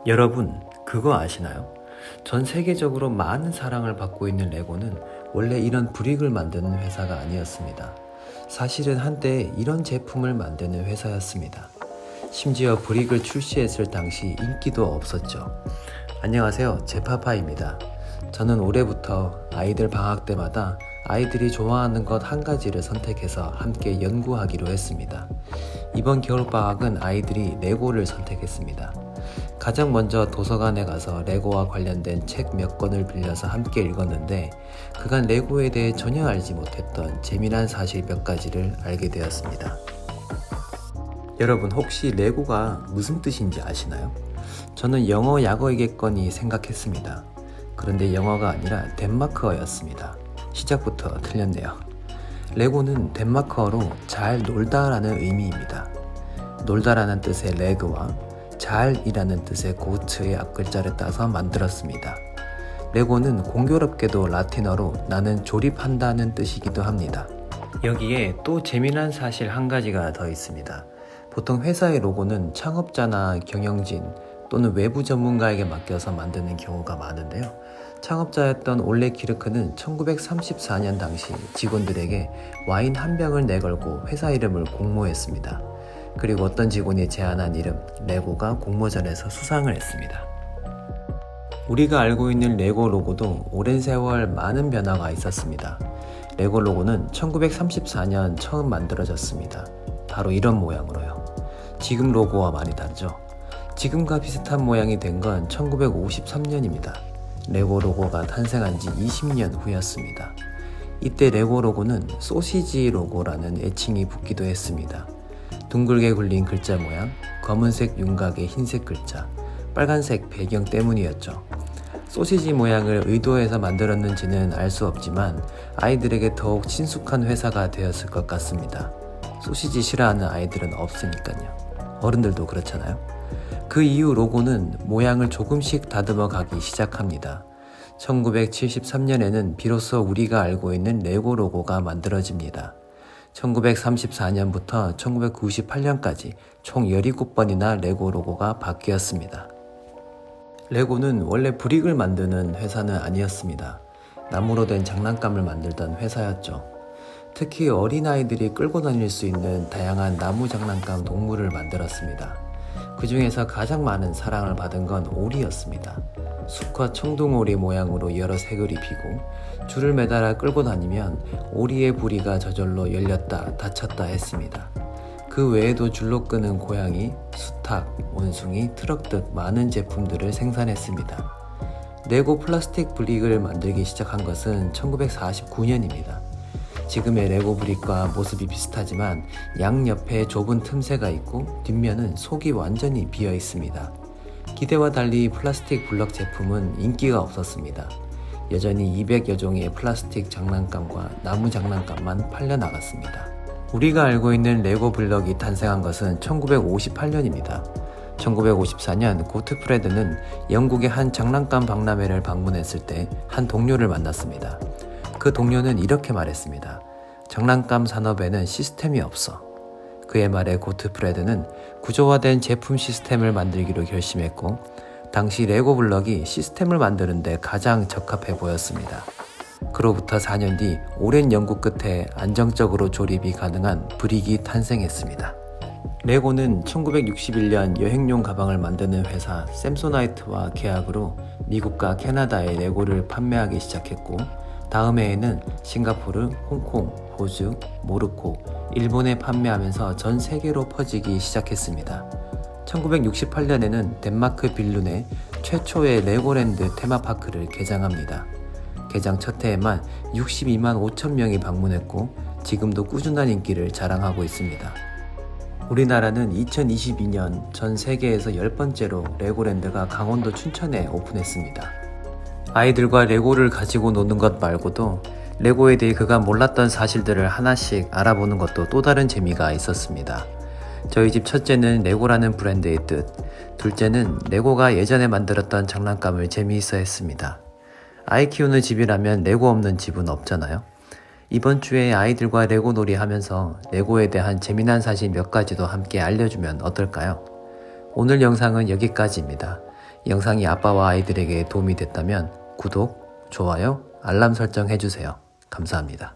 여러분, 그거 아시나요? 전 세계적으로 많은 사랑을 받고 있는 레고는 원래 이런 브릭을 만드는 회사가 아니었습니다. 사실은 한때 이런 제품을 만드는 회사였습니다. 심지어 브릭을 출시했을 당시 인기도 없었죠. 안녕하세요, 제파파입니다. 저는 올해부터 아이들 방학 때마다 아이들이 좋아하는 것 한 가지를 선택해서 함께 연구하기로 했습니다. 이번 겨울방학은 아이들이 레고를 선택했습니다. 가장 먼저 도서관에 가서 레고와 관련된 책 몇 권을 빌려서 함께 읽었는데 그간 레고에 대해 전혀 알지 못했던 재미난 사실 몇 가지를 알게 되었습니다. 여러분, 혹시 레고가 무슨 뜻인지 아시나요? 저는 영어 약어이겠거니 생각했습니다. 그런데 영어가 아니라 덴마크어였습니다. 시작부터 틀렸네요. 레고는 덴마크어로 잘 놀다라는 의미입니다. 놀다라는 뜻의 레그와 잘이라는 뜻의 고트의 앞글자를 따서 만들었습니다. 레고는 공교롭게도 라틴어로 나는 조립한다는 뜻이기도 합니다. 여기에 또 재미난 사실 한 가지가 더 있습니다. 보통 회사의 로고는 창업자나 경영진 또는 외부 전문가에게 맡겨서 만드는 경우가 많은데요. 창업자였던 올레 키르크는 1934년 당시 직원들에게 와인 한 병을 내걸고 회사 이름을 공모했습니다. 그리고 어떤 직원이 제안한 이름 레고가 공모전에서 수상을 했습니다. 우리가 알고 있는 레고 로고도 오랜 세월 많은 변화가 있었습니다. 레고 로고는 1934년 처음 만들어졌습니다. 바로 이런 모양으로요. 지금 로고와 많이 다르죠? 지금과 비슷한 모양이 된 건 1953년입니다. 레고 로고가 탄생한 지 20년 후였습니다. 이때 레고 로고는 소시지 로고라는 애칭이 붙기도 했습니다. 둥글게 굴린 글자 모양, 검은색 윤곽의 흰색 글자, 빨간색 배경 때문이었죠. 소시지 모양을 의도해서 만들었는지는 알 수 없지만 아이들에게 더욱 친숙한 회사가 되었을 것 같습니다. 소시지 싫어하는 아이들은 없으니까요. 어른들도 그렇잖아요. 그 이후 로고는 모양을 조금씩 다듬어 가기 시작합니다. 1973년에는 비로소 우리가 알고 있는 레고 로고가 만들어집니다. 1934년부터 1998년까지 총 17번이나 레고 로고가 바뀌었습니다. 레고는 원래 브릭을 만드는 회사는 아니었습니다. 나무로 된 장난감을 만들던 회사였죠. 특히 어린아이들이 끌고 다닐 수 있는 다양한 나무 장난감 동물을 만들었습니다. 그 중에서 가장 많은 사랑을 받은 건 오리였습니다. 수컷 청둥오리 모양으로 여러 색을 입히고 줄을 매달아 끌고 다니면 오리의 부리가 저절로 열렸다 닫혔다 했습니다. 그 외에도 줄로 끄는 고양이, 수탉, 원숭이, 트럭 등 많은 제품들을 생산했습니다. 레고 플라스틱 브릭을 만들기 시작한 것은 1949년입니다. 지금의 레고 브릭과 모습이 비슷하지만 양옆에 좁은 틈새가 있고 뒷면은 속이 완전히 비어 있습니다. 기대와 달리 플라스틱 블럭 제품은 인기가 없었습니다. 여전히 200여 종의 플라스틱 장난감과 나무 장난감만 팔려나갔습니다. 우리가 알고 있는 레고 블럭이 탄생한 것은 1958년입니다. 1954년 고트프레드는 영국의 한 장난감 박람회를 방문했을 때 한 동료를 만났습니다. 그 동료는 이렇게 말했습니다. 장난감 산업에는 시스템이 없어. 그의 말에 고트프레드는 구조화된 제품 시스템을 만들기로 결심했고 당시 레고 블럭이 시스템을 만드는데 가장 적합해 보였습니다. 그로부터 4년 뒤 오랜 연구 끝에 안정적으로 조립이 가능한 브릭이 탄생했습니다. 레고는 1961년 여행용 가방을 만드는 회사 샘소나이트와 계약으로 미국과 캐나다에 레고를 판매하기 시작했고 다음 해에는 싱가포르, 홍콩, 호주, 모로코, 일본에 판매하면서 전 세계로 퍼지기 시작했습니다. 1968년에는 덴마크 빌룬에 최초의 레고랜드 테마파크를 개장합니다. 개장 첫 해에만 62만 5천 명이 방문했고 지금도 꾸준한 인기를 자랑하고 있습니다. 우리나라는 2022년 전 세계에서 10번째로 레고랜드가 강원도 춘천에 오픈했습니다. 아이들과 레고를 가지고 노는 것 말고도 레고에 대해 그가 몰랐던 사실들을 하나씩 알아보는 것도 또 다른 재미가 있었습니다. 저희 집 첫째는 레고라는 브랜드의 뜻, 둘째는 레고가 예전에 만들었던 장난감을 재미있어 했습니다. 아이 키우는 집이라면 레고 없는 집은 없잖아요. 이번 주에 아이들과 레고 놀이 하면서 레고에 대한 재미난 사실 몇 가지도 함께 알려주면 어떨까요? 오늘 영상은 여기까지입니다. 영상이 아빠와 아이들에게 도움이 됐다면 구독, 좋아요, 알람 설정 해주세요. 감사합니다.